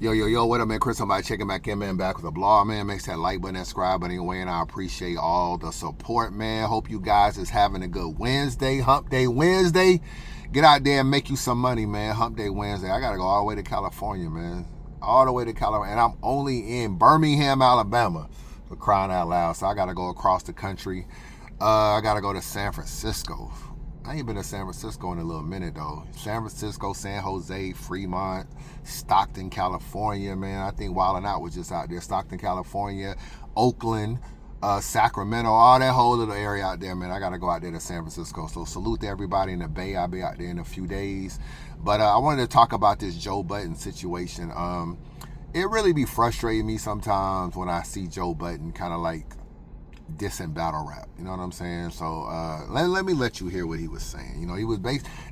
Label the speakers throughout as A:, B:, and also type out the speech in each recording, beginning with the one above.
A: Yo, what up, man? Chris, somebody checking back in, man. Back with a blog, man. Make sure that like button and subscribe button anyway, and I appreciate all the support, man. Hope you guys is having a good Wednesday, Hump Day Wednesday. Get out there and make you some money, man. Hump Day Wednesday. I got to go all the way to California, man. All the way to California. And I'm only in Birmingham, Alabama, for crying out loud. So I got to go across the country. I got to go to San Francisco. I ain't been to San Francisco in a little minute, though. San Francisco, San Jose, Fremont, Stockton, California, man. I think Wild 'N Out was just out there. Stockton, California, Oakland, Sacramento, all that whole little area out there, man. I got to go out there to San Francisco. So salute to everybody in the Bay. I'll be out there in a few days. But I wanted to talk about this Joe Budden situation. It really be frustrating me sometimes when I see Joe Budden kind of like dissing battle rap, you know what I'm saying? So let me let you hear what he was saying. You know, he was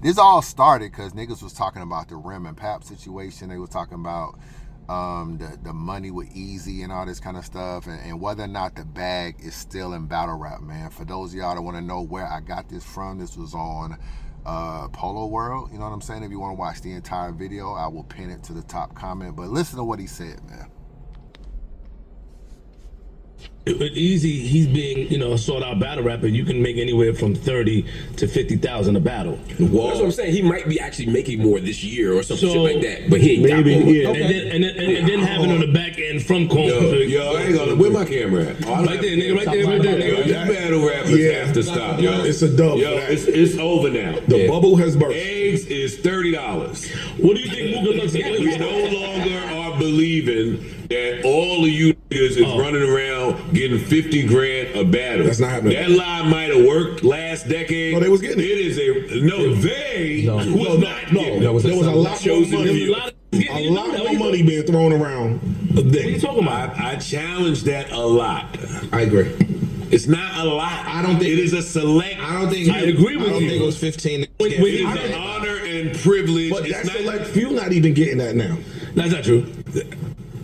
A: this all started because niggas was talking about the Rim and Pap situation. They was talking about the money with Eazy and all this kind of stuff, and whether or not the bag is still in battle rap, man. For those of y'all that want to know where I got this from, this was on Polo World, you know what I'm saying? If you want to watch the entire video, I will pin it to the top comment, but listen to what he said, man.
B: Eazy, he's being, a sought-out battle rapper. You can make anywhere from 30 to 50,000 a battle.
C: Whoa. That's what I'm saying. He might be actually making more this year or some shit like that, but he ain't got more.
B: Yeah. Okay. And then having on the back end from Come.
C: Yo, I ain't gonna. Where my camera at?
B: Right there, nigga. Right there.
C: Yo, you battle rappers have to stop, yo.
D: It's a dub.
C: Yo, it's over now.
D: The bubble has burst.
C: Eggs is $30.
B: What do you think Mooga looks like?
C: We no longer are believing that all of you niggas is running around getting 50 grand a battle.
D: That's not happening.
C: That lie might have worked last decade.
D: No, they was getting it.
C: It is they was not getting it.
D: There was a lot more money. A lot more money being thrown around.
B: What are you talking about?
C: I challenge that a lot.
D: I agree.
C: It's not a lot.
D: I don't think
C: it is a select.
D: I don't think.
B: I agree with you.
D: I don't think it was 15.
C: It is an honor and privilege.
D: But
C: it's
D: that's
C: not
D: select few not even getting that now.
B: That's not true.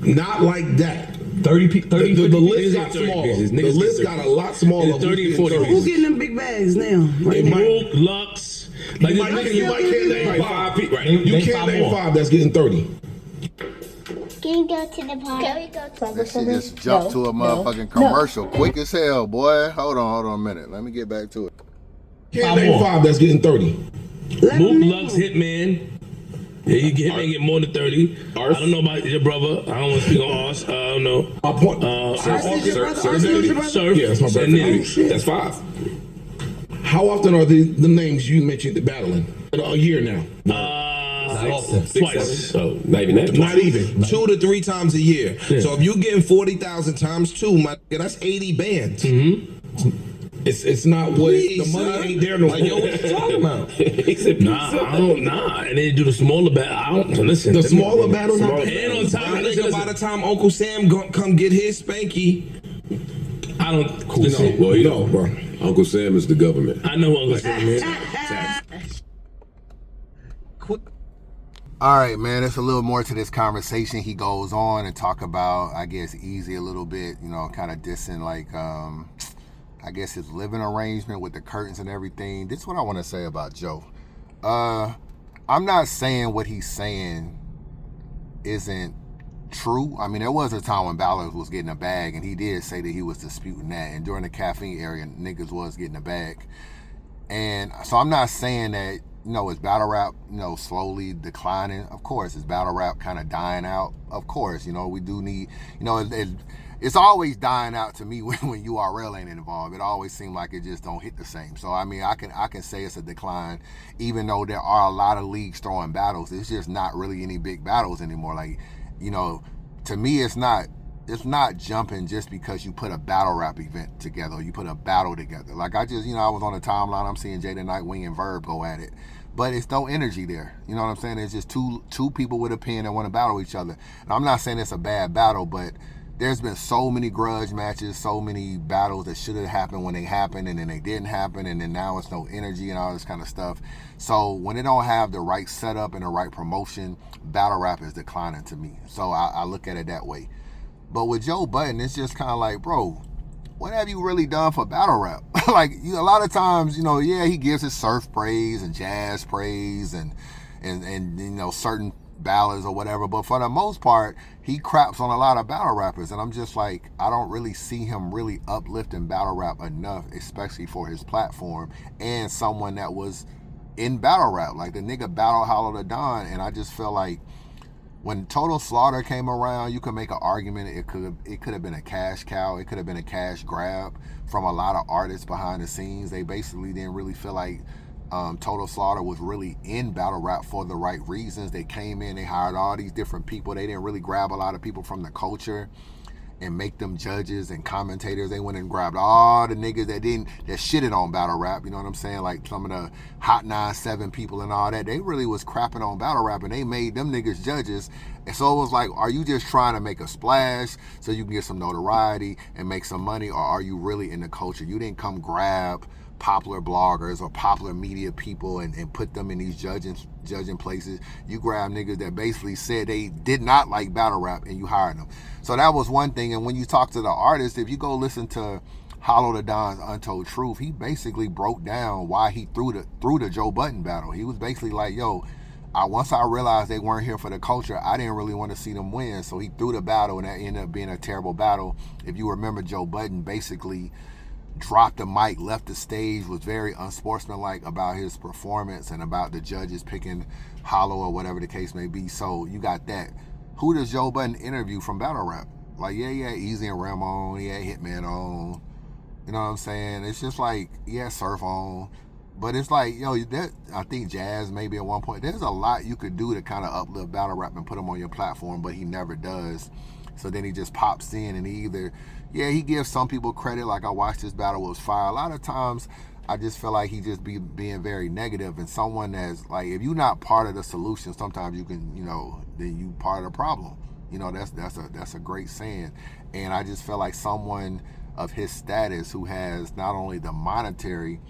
D: Not like that.
B: 30
D: The list got small. The list got a lot smaller.
B: 30 and 40.
E: Who's getting them big bags now?
B: Mook, Lux.
D: Like you might can't name five people. Right? You can't name five that's getting 30.
F: Can you go to the park? Can we go to
A: That shit just jumped to a motherfucking commercial quick as hell, boy. Hold on a minute. Let me get back to it.
D: Can't name five that's getting 30.
B: Mook, Lux, Hitman. Yeah, you get more than 30. I don't know about your brother. I don't want to speak on ours. I don't know.
D: My point.
B: Surf.
D: Yeah, that's my brother. That's five. How often are the names you mentioned battling? A year now.
B: Twice.
C: So not even that.
D: Not even.
G: 2 to 3 times a year.
B: Yeah.
G: So if you're getting 40,000 times 2, that's 80 bands.
D: It's not what the money ain't there no more.
G: Like, yo, what you talking about?
B: Nah. And they do the smaller battle. I don't listen.
D: The smaller battles not
B: And on top of
G: Nigga, by the time Uncle Sam come get his spanky,
B: I don't listen.
C: Well, you
D: No,
C: know,
D: bro.
C: Uncle Sam is the government.
B: I know Uncle Sam is.
A: All right, man, there's a little more to this conversation. He goes on and talk about, I guess, Eazy a little bit, kind of dissing, like, I guess his living arrangement with the curtains and everything. This is what I want to say about Joe. I'm not saying what he's saying isn't true. I mean, there was a time when Ballard was getting a bag, and he did say that he was disputing that. And during the caffeine era, niggas was getting a bag. And so I'm not saying that, is battle rap, slowly declining? Of course. Is battle rap kind of dying out? Of course. We do need, it's always dying out to me when URL ain't involved. It always seems like it just don't hit the same. So, I mean, I can say it's a decline, even though there are a lot of leagues throwing battles. It's just not really any big battles anymore. Like, to me, it's not jumping just because you put a battle rap event together or you put a battle together. Like I just, I was on the timeline, I'm seeing Jada Nightwing and Verb go at it. But it's no energy there. You know what I'm saying? It's just two people with a pen that want to battle each other. And I'm not saying it's a bad battle, but there's been so many grudge matches, so many battles that should have happened when they happened and then they didn't happen, and then now it's no energy and all this kind of stuff. So when it don't have the right setup and the right promotion, battle rap is declining to me. So I look at it that way. But with Joe Budden, it's just kind of like, bro, what have you really done for battle rap? Like, a lot of times, he gives his surf praise and jazz praise and certain ballads or whatever, but for the most part, he craps on a lot of battle rappers, and I'm just like, I don't really see him really uplifting battle rap enough, especially for his platform and someone that was in battle rap. Like, the nigga battle Hollow the Don, and I just feel like when Total Slaughter came around, you could make an argument it could have been a cash cow, it could have been a cash grab from a lot of artists behind the scenes. They basically didn't really feel like Total Slaughter was really in battle rap for the right reasons. They came in, they hired all these different people. They didn't really grab a lot of people from the culture and make them judges and commentators. They went and grabbed all the niggas that shitted on battle rap, you know what I'm saying? Like some of the Hot 97 people and all that. They really was crapping on battle rap, and they made them niggas judges. And so it was like, are you just trying to make a splash so you can get some notoriety and make some money, or are you really in the culture? You didn't come grab popular bloggers or popular media people and put them in these judging places. You grab niggas that basically said they did not like battle rap, and you hired them. So that was one thing. And when you talk to the artist, if you go listen to Hollow the Don's Untold Truth, he basically broke down why he threw the Joe Budden battle. He was basically like, yo, once I realized they weren't here for the culture, I didn't really want to see them win. So he threw the battle, and that ended up being a terrible battle. If you remember, Joe Budden basically dropped the mic, left the stage, was very unsportsmanlike about his performance and about the judges picking Hollow or whatever the case may be. So you got that. Who does Joe Budden interview from battle rap? Like, yeah, Eazy and Ram on, Hitman on. You know what I'm saying? It's just like, Surf on. But it's like, yo, I think Jazz maybe at one point. There's a lot you could do to kind of uplift battle rap and put him on your platform, but he never does. So then he just pops in, and he gives some people credit, like I watched this battle, it was fire. A lot of times I just feel like he just being very negative, and someone that's like, if you're not part of the solution, sometimes you can, then you part of the problem. That's a great saying. And I just feel like someone of his status who has not only the monetary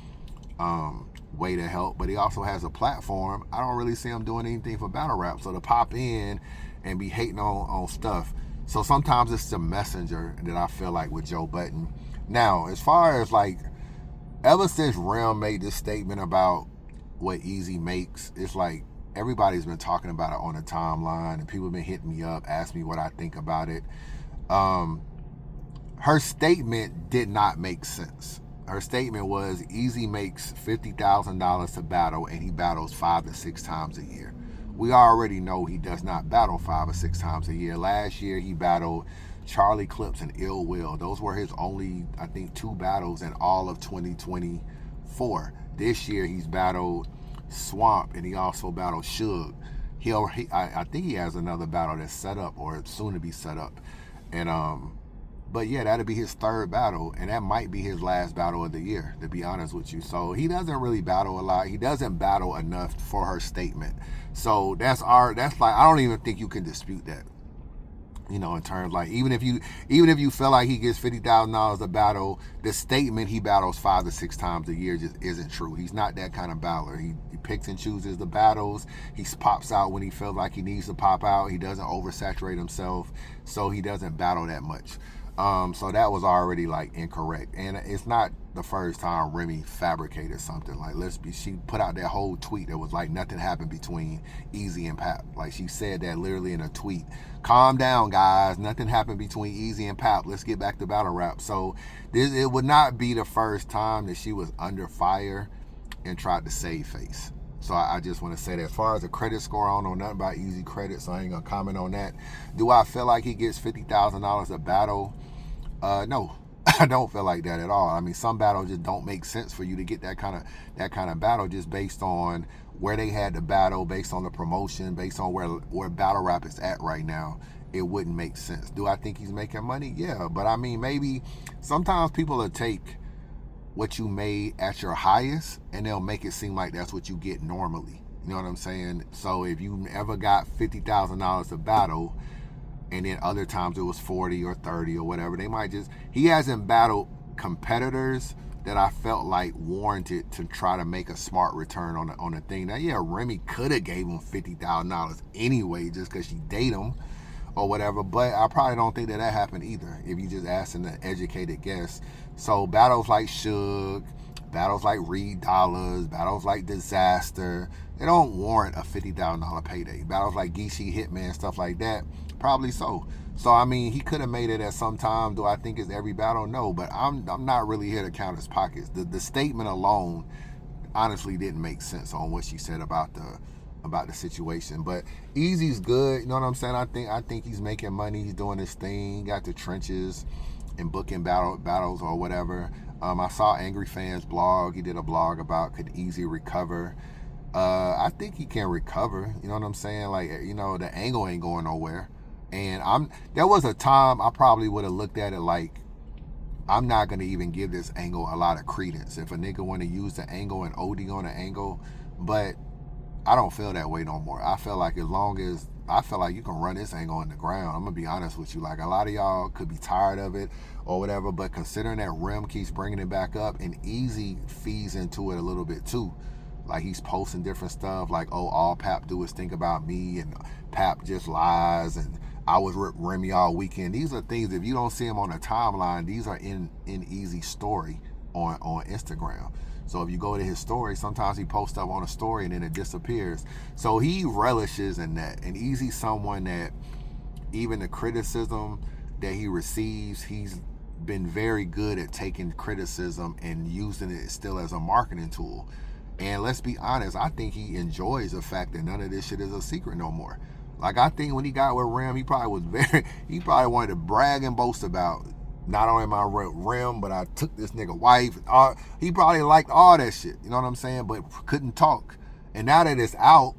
A: way to help, but he also has a platform, I don't really see him doing anything for battle rap. So to pop in and be hating on stuff. So sometimes it's the messenger that I feel like with Joe Budden. Now, as far as like, ever since Realm made this statement about what Eazy makes, it's like everybody's been talking about it on the timeline, and people have been hitting me up, asking me what I think about it. Her statement did not make sense. Her statement was Eazy makes $50,000 to battle, and he battles 5 to 6 times a year. We already know he does not battle 5 or 6 times a year. Last year, he battled Charlie Clips and Ill Will. Those were his only, I think, 2 battles in all of 2024. This year, he's battled Swamp, and he also battled Suge. I think he has another battle that's set up or soon to be set up. And but yeah, that'll be his 3rd battle, and that might be his last battle of the year, to be honest with you. So he doesn't really battle a lot. He doesn't battle enough for her statement. So that's like, I don't even think you can dispute that. In terms like, even if you feel like he gets $50,000 a battle, the statement he battles 5 to 6 times a year just isn't true. He's not that kind of battler. He picks and chooses the battles. He pops out when he feels like he needs to pop out. He doesn't oversaturate himself, so he doesn't battle that much. So that was already like incorrect, and it's not the first time Remy fabricated something. Like, she put out that whole tweet that was like nothing happened between Eazy and Pap. Like, she said that literally in a tweet. Calm down, guys. Nothing happened between Eazy and Pap. Let's get back to battle rap. So it would not be the first time that she was under fire and tried to save face. So I just want to say that. As far as the credit score, I don't know nothing about Eazy credit, so I ain't gonna comment on that. Do I feel like he gets $50,000 a battle? No, I don't feel like that at all. I mean, some battles just don't make sense for you to get that kind of battle just based on where they had the battle, based on the promotion, based on where battle rap is at right now. It wouldn't make sense. Do I think he's making money? Yeah, but I mean, maybe sometimes people will take what you made at your highest and they'll make it seem like that's what you get normally. You know what I'm saying? So if you ever got $50,000 a battle, and then other times it was 40 or 30 or whatever, he hasn't battled competitors that I felt like warranted to try to make a smart return on a thing. Now, yeah, Remy could have gave him $50,000 anyway just because she date him or whatever, but I probably don't think that happened either if you just asking an educated guess. So battles like Suge, Battles like Reed Dollars, battles like Disaster, they don't warrant a $50,000 payday. Battles like Geechee, Hitman, stuff like that, probably so. So, I mean, he could have made it at some time. Do I think it's every battle? No, but I'm not really here to count his pockets. The statement alone honestly didn't make sense on what she said about the situation. But Eazy's good, you know what I'm saying? I think he's making money, he's doing his thing, he got the trenches and booking battles or whatever. I saw Angry Fans blog. He did a blog about could Eazy recover. I think he can recover. You know what I'm saying? Like, you know, the angle ain't going nowhere. And there was a time I probably would have looked at it like, I'm not going to even give this angle a lot of credence. If a nigga want to use the angle and OD on the angle, but I don't feel that way no more. I feel like you can run this angle on the ground. I'm going to be honest with you. Like, a lot of y'all could be tired of it or whatever, but considering that Rim keeps bringing it back up and Eazy feeds into it a little bit too. Like, he's posting different stuff like, oh, all Pap do is think about me and Pap just lies and I was with Remy all weekend. These are things, if you don't see them on the timeline, these are in Eazy's story on Instagram. So if you go to his story, sometimes he posts up on a story and then it disappears. So he relishes in that. And Eazy's someone that even the criticism that he receives, he's been very good at taking criticism and using it still as a marketing tool. And let's be honest, I think he enjoys the fact that none of this shit is a secret no more. Like, I think when he got with Rim, he probably wanted to brag and boast about not only my Rim, but I took this nigga wife. He probably liked all that shit, you know what I'm saying? But couldn't talk. And now that it's out,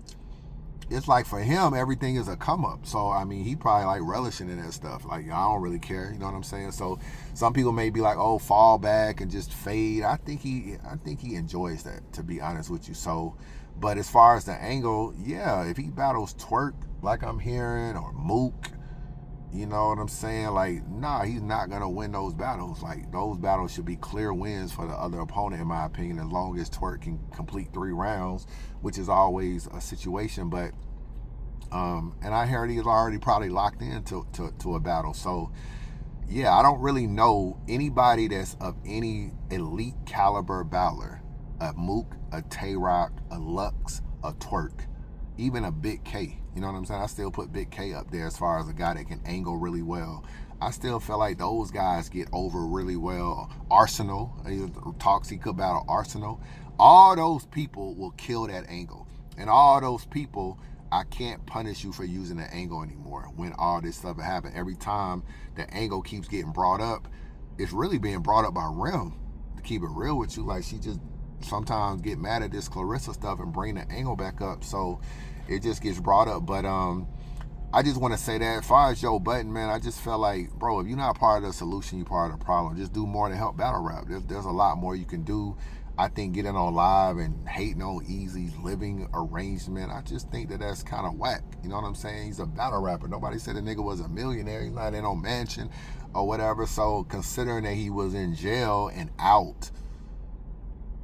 A: it's like for him, everything is a come up. So, I mean, he probably like relishing in that stuff. Like, I don't really care, you know what I'm saying? So some people may be like, oh, fall back and just fade. I think he enjoys that, to be honest with you. So, but as far as the angle, yeah, if he battles Twerk, like I'm hearing, or Mook, you know what I'm saying? Like, nah, he's not going to win those battles. Like, those battles should be clear wins for the other opponent, in my opinion, as long as Twerk can complete 3 rounds, which is always a situation. But, and I heard he's already probably locked into to a battle. So, yeah, I don't really know anybody that's of any elite caliber battler, a Mook, a Tay-Rock, a Lux, a Twerk, even a Bigg K. You know what I'm saying? I still put Bigg K up there as far as a guy that can angle really well. I still feel like those guys get over really well. Arsenal, talks he could battle Arsenal. All those people will kill that angle. And all those people, I can't punish you for using the angle anymore when all this stuff happened. Every time the angle keeps getting brought up, it's really being brought up by Rim. To keep it real with you, like, she just sometimes get mad at this Clarissa stuff and bring the angle back up. So it just gets brought up. But I just want to say that as far as Joe Budden, man, I just felt like, bro, if you're not part of the solution, you're part of the problem. Just do more to help battle rap. There's a lot more you can do. I think getting on live and hating on Eazy's living arrangement, I just think that that's kind of whack. You know what I'm saying? He's a battle rapper. Nobody said the nigga was a millionaire. He's not in no mansion or whatever. So considering that he was in jail and out,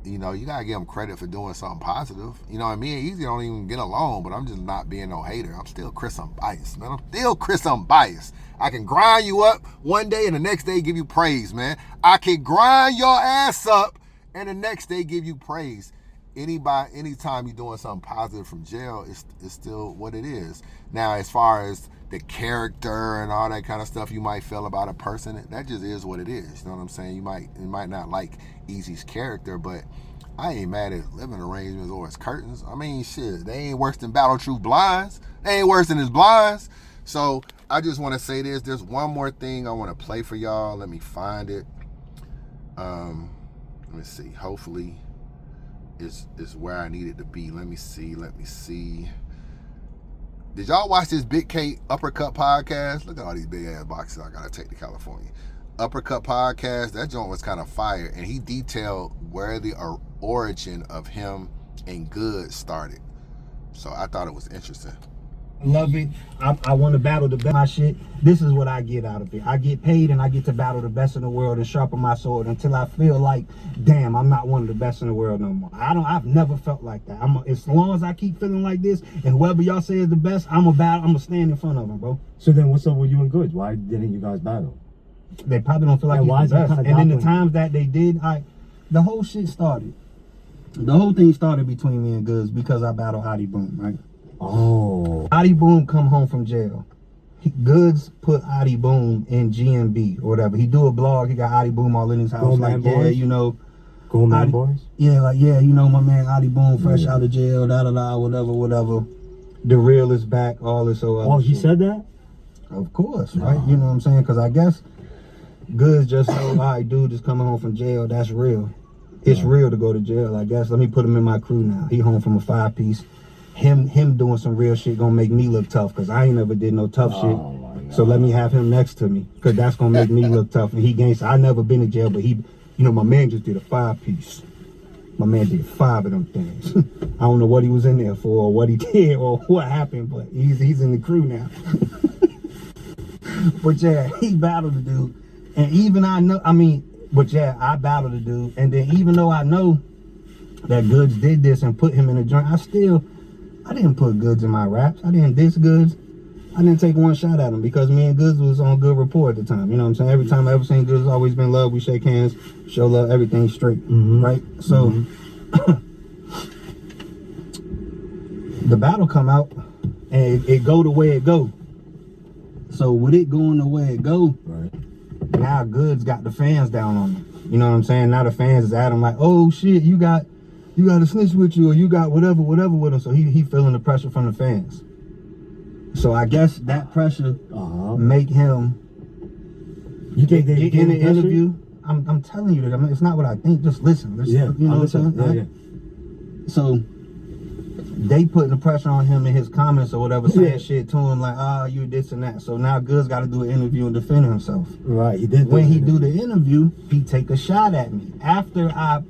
A: you know, you gotta give him credit for doing something positive. You know, me and Eazy don't even get along, but I'm just not being no hater. I'm still Chris Unbiased, man. I'm still Chris Unbiased. I can grind you up one day and the next day give you praise, man. I can grind your ass up and the next day give you praise. Anytime you're doing something positive from jail, it's still what it is. Now, as far as the character and all that kind of stuff you might feel about a person, that just is what it is. You know what I'm saying? You might not like Eazy's character, but I ain't mad at living arrangements or his curtains. I mean, shit, they ain't worse than Battle Truth blinds. They ain't worse than his blinds. So I just want to say this. There's one more thing I want to play for y'all. Let me find it. Let me see. Hopefully it's where I need it to be. Let me see. Did y'all watch this Bigg K Uppercut podcast? Look at all these big ass boxes I gotta take to California. Uppercut podcast, that joint was kind of fire, and he detailed where the origin of him and Goodz started. So I thought it was interesting.
E: Love it. I want to battle the best. My shit. This is what I get out of it. I get paid and I get to battle the best in the world and sharpen my sword until I feel like, damn, I'm not one of the best in the world no more. I've never felt like that. As long as I keep feeling like this, and whoever y'all say is the best, I'm gonna stand in front of them, bro.
H: So then, what's up with you and Goodz? Why didn't you guys battle?
E: They probably don't feel like he's the best. And then the times that they did, the whole shit started. The whole thing started between me and Goodz because I battled Adi Boom, right?
H: Oh.
E: Adi Boom come home from jail. Goodz put Adi Boom in GMB or whatever. He do a blog. He got Adi Boom all in his house.
H: Gold
E: like,
H: Man
E: yeah,
H: Boys?
E: you know.
H: Gold Man
E: Adi,
H: Boys?
E: Yeah, like, yeah, you know, my man Adi Boom fresh out of jail, da-da-da, whatever. The real is back, all this other
H: Oh, he
E: shit.
H: said that?
E: Of course, right? You know what I'm saying? Because I guess Goodz just know, all right, dude just coming home from jail, that's real. It's real to go to jail, I guess. Let me put him in my crew now. He home from a 5-piece. Him doing some real shit gonna make me look tough, because I ain't never did no tough shit. So let me have him next to me, because that's gonna make me look tough. And he gangsta. I never been in jail, but he, you know, my man just did a 5-piece. My man did 5 of them things. I don't know what he was in there for, or what he did, or what happened, but he's in the crew now. But yeah, he battled the dude. And even I know, but yeah, I battled the dude. And then even though I know that Goodz did this and put him in a joint, I didn't put Goodz in my raps. I didn't diss Goodz. I didn't take one shot at him because me and Goodz was on good rapport at the time. You know what I'm saying? Every time I ever seen Goodz, always been love. We shake hands, show love, everything straight, right? So the battle come out and it go the way it go. So with it going the way it go, now Goodz got the fans down on him. You know what I'm saying? Now the fans is at him like, oh shit, you got a snitch with you, or you got whatever with him. So he feeling the pressure from the fans. So I guess that pressure make him get in the interview. I'm telling you that. I mean, it's not what I think. Just listen.
H: Yeah,
E: you know what I'm saying?
H: Yeah.
E: So they putting the pressure on him in his comments or whatever, saying shit to him like, you this and that. So now Goodz got to do an interview and defend himself.
H: Right. He did.
E: When he do the interview, he take a shot at me after I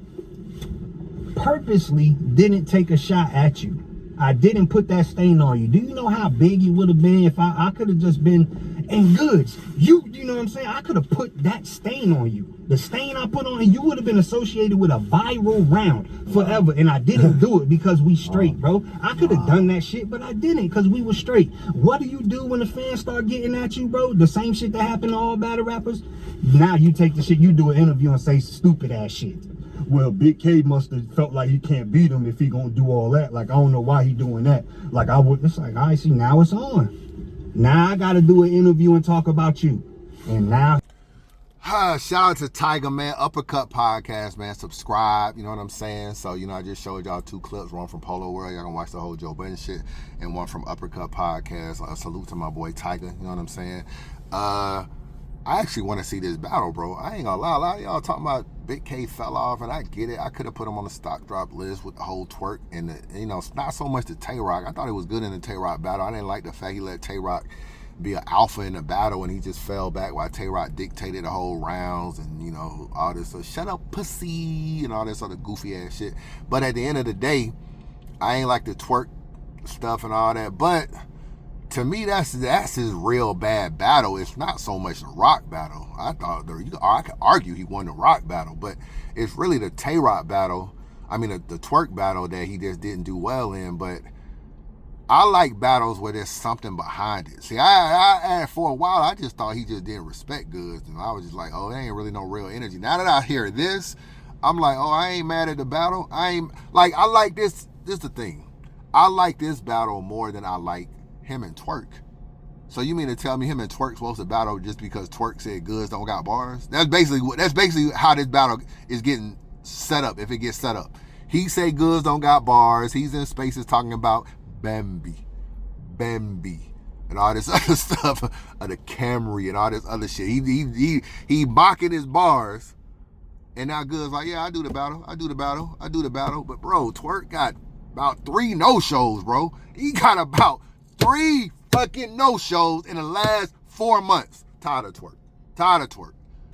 E: purposely didn't take a shot at you. I didn't put that stain on you. Do you know how big you would have been if I could have just been, and Goodz, you know what I'm saying? I could have put that stain on you. The stain I put on you would have been associated with a viral round forever. And I didn't do it because we straight, bro. I could have done that shit, but I didn't because we were straight. What do you do when the fans start getting at you, bro? The same shit that happened to all battle rappers. Now you take the shit, you do an interview and say stupid ass shit. Well, Bigg K must have felt like he can't beat him if he gonna do all that. Like, I don't know why he doing that. Like, I would, it's like, all right, see, now it's on. Now I gotta do an interview and talk about you. And now.
A: Shout out to Tiger, man. Uppercut Podcast, man. Subscribe, you know what I'm saying? So, you know, I just showed y'all 2 clips, one from Polo World. Y'all can watch the whole Joe Budden shit, and one from Uppercut Podcast. Salute to my boy Tiger, you know what I'm saying? I actually want to see this battle, bro. I ain't gonna lie. A lot of y'all talking about Bigg K fell off, and I get it. I could have put him on the stock drop list with the whole twerk and the, you know, not so much the Tay-Rock. I thought it was good in the Tay-Rock battle. I didn't like the fact he let Tay-Rock be an alpha in the battle and he just fell back while Tay-Rock dictated the whole rounds and, you know, all this. So shut up, pussy, and all this other goofy ass shit. But at the end of the day, I ain't like the twerk stuff and all that. But to me, that's his real bad battle. It's not so much the rock battle. I thought I could argue he won the rock battle, but it's really the Tay-Rock battle. I mean, the twerk battle that he just didn't do well in. But I like battles where there's something behind it. See, I for a while, I just thought he just didn't respect Goodz, and I was just like, oh, there ain't really no real energy. Now that I hear this, I'm like, oh, I ain't mad at the battle. I like this. This is the thing. I like this battle more than I like him and Twerk. So you mean to tell me him and Twerk supposed to battle just because Twerk said Goodz don't got bars? That's basically how this battle is getting set up. If it gets set up, he say Goodz don't got bars. He's in spaces talking about Bambi, and all this other stuff, of the Camry and all this other shit. He mocking his bars, and now Goodz like, yeah, I do the battle. But bro, Twerk got about 3 no-shows, bro. He got about 3 fucking no-shows in the last 4 months. Tired of Twerk.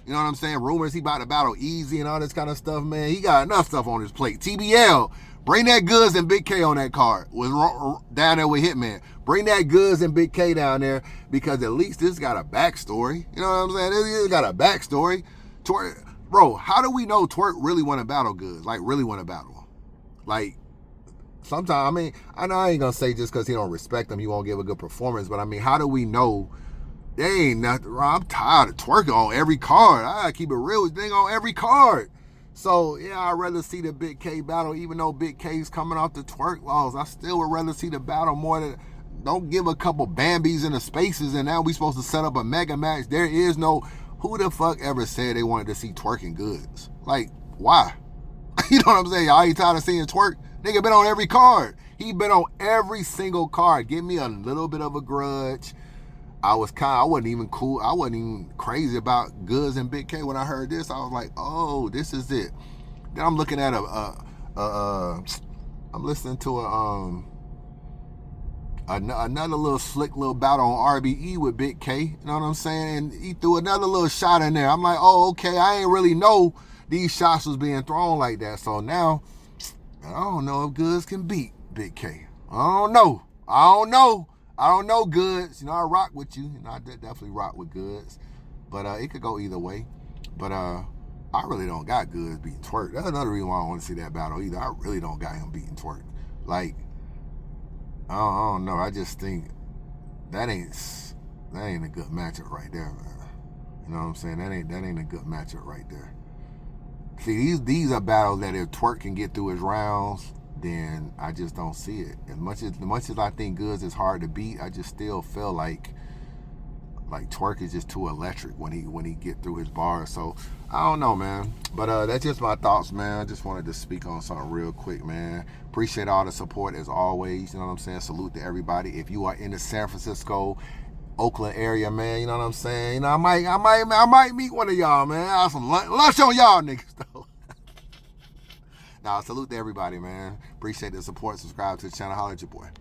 A: You know what I'm saying? Rumors he about to battle Eazy and all this kind of stuff, man. He got enough stuff on his plate. TBL, bring that Goodz and Bigg K on that card. Was down there with Hitman. Bring that Goodz and Bigg K down there, because at least this got a backstory. You know what I'm saying? This got a backstory. Twerk, bro, how do we know Twerk really want to battle Goodz? Like, really want to battle him? Like, sometimes, I mean, I know I ain't gonna say just because he don't respect him, he won't give a good performance, but I mean, how do we know? There ain't nothing wrong. I'm tired of Twerking on every card. I gotta keep it real with thing on every card. So, yeah, I'd rather see the Bigg K battle, even though Bigg K's coming off the twerk laws. I still would rather see the battle more than, don't give a couple Bambis in the spaces and now we supposed to set up a mega match. There is no, who the fuck ever said they wanted to see twerking Goodz? Like, why? You know what I'm saying? Y'all ain't tired of seeing twerk? Nigga been on every card. He been on every single card. Give me a little bit of a grudge. I wasn't even cool. I wasn't even crazy about Goodz and Bigg K. When I heard this, I was like, oh, this is it. Then I'm looking at I'm listening to another little slick little battle on RBE with Bigg K. You know what I'm saying? And he threw another little shot in there. I'm like, oh, okay. I ain't really know these shots was being thrown like that. So now, I don't know if Goodz can beat Bigg K. I don't know, Goodz. You know, I rock with you. You know, I definitely rock with Goodz. But it could go either way. But I really don't got Goodz beating twerk. That's another reason why I don't want to see that battle either. I really don't got him beating twerk. Like, I don't know. I just think that ain't a good matchup right there, man. You know what I'm saying? That ain't a good matchup right there. See, these are battles that if twerk can get through his rounds, then I just don't see it. As much as I think Goodz is hard to beat, I just still feel like twerk is just too electric when he get through his bars. So I don't know, man. But that's just my thoughts, man. I just wanted to speak on something real quick, man. Appreciate all the support as always. You know what I'm saying? Salute to everybody. If you are in the San Francisco, Oakland area, man, you know what I'm saying? You know, I might meet one of y'all, man. I have some lunch on y'all niggas though. Nah, salute to everybody, man. Appreciate the support. Subscribe to the channel. Holler at your boy.